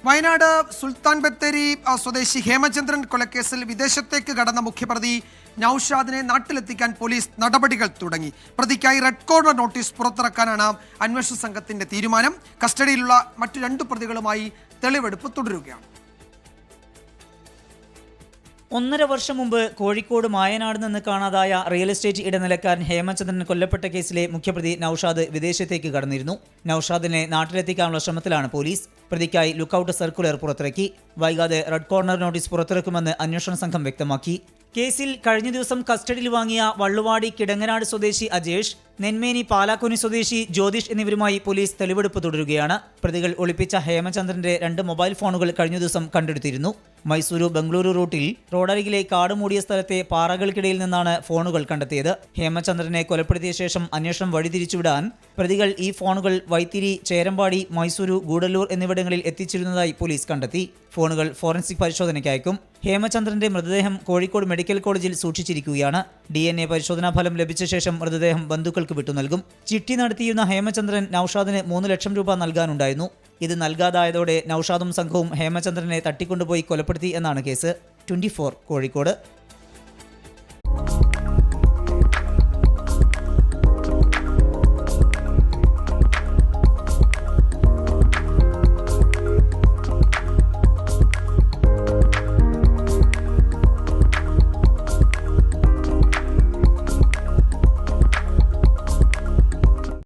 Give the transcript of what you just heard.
വയനാട് സുൽത്താൻ ബത്തേരി സ്വദേശി ഹേമചന്ദ്രൻ കൊലക്കേസിൽ വിദേശത്തേക്ക് കടന്ന മുഖ്യപ്രതി നൌഷാദിനെ നാട്ടിലെത്തിക്കാൻ പോലീസ് നടപടികൾ തുടങ്ങി. പ്രതിക്കായി റെഡ് കോർണർ നോട്ടീസ് പുറത്തിറക്കാനാണ് അന്വേഷണ സംഘത്തിന്റെ തീരുമാനം. കസ്റ്റഡിയിലുള്ള മറ്റു 2 പ്രതികളുമായി തെളിവെടുപ്പ് തുടരുകയാണ്. 1.5 വർഷം മുമ്പ് കോഴിക്കോട് മായനാട് നിന്ന് കാണാതായ റിയൽ എസ്റ്റേറ്റ് ഇടനിലക്കാരൻ ഹേമചന്ദ്രൻ കൊല്ലപ്പെട്ട കേസിലെ മുഖ്യപ്രതി നൌഷാദ് വിദേശത്തേക്ക് കടന്നിരുന്നു. നൌഷാദിനെ നാട്ടിലെത്തിക്കാനുള്ള ശ്രമത്തിലാണ് പോലീസ്. പ്രതിക്കായി ലുക്കൌട്ട് സർക്കുലർ പുറത്തിറക്കി. വൈകാതെ റെഡ് കോർണർ നോട്ടീസ് പുറത്തിറക്കുമെന്ന് അന്വേഷണ സംഘം വ്യക്തമാക്കി. കേസിൽ കഴിഞ്ഞ ദിവസം കസ്റ്റഡിയിൽ വാങ്ങിയ വള്ളുവാടി കിടങ്ങനാട് സ്വദേശി അജേഷ്, നെന്മേനി പാലാക്കുനി സ്വദേശി ജ്യോതിഷ് എന്നിവരുമായി പോലീസ് തെളിവെടുപ്പ് തുടരുകയാണ്. പ്രതികൾ ഒളിപ്പിച്ച ഹേമചന്ദ്രന്റെ 2 മൊബൈൽ ഫോണുകൾ കഴിഞ്ഞ ദിവസം കണ്ടെടുത്തിരുന്നു. മൈസൂരു ബംഗളൂരു റൂട്ടിൽ റോഡരികിലെ കാട് മൂടിയ സ്ഥലത്തെ പാറകൾക്കിടയിൽ നിന്നാണ് ഫോണുകൾ കണ്ടെത്തിയത്. ഹേമചന്ദ്രനെ കൊലപ്പെടുത്തിയ ശേഷം അന്വേഷണം വഴിതിരിച്ചുവിടാൻ പ്രതികൾ ഈ ഫോണുകൾ വൈത്തിരി, ചേരമ്പാടി, മൈസൂരു, ഗൂഡല്ലൂർ എന്നിവിടങ്ങളിൽ എത്തിച്ചിരുന്നതായി പോലീസ് കണ്ടെത്തി. ഫോണുകൾ ഫോറൻസിക് പരിശോധനയ്ക്ക് അയക്കും. ഹേമചന്ദ്രന്റെ മൃതദേഹം കോഴിക്കോട് മെഡിക്കൽ കോളേജിൽ സൂക്ഷിച്ചിരിക്കുകയാണ്. DNA പരിശോധനാ ഫലം ലഭിച്ച ശേഷം മൃതദേഹം ബന്ധുക്കൾക്ക് വിട്ടു നൽകും. ചിട്ടി നടത്തിയിരുന്ന ഹേമചന്ദ്രൻ നൌഷാദിന് 3 ലക്ഷം രൂപ നൽകാനുണ്ടായിരുന്നു. ഇത് നൽകാതായതോടെ നൌഷാദും സംഘവും ഹേമചന്ദ്രനെ തട്ടിക്കൊണ്ടുപോയി കൊലപ്പെടുത്തി എന്നാണ് കേസ്. 24 കോഴിക്കോട്.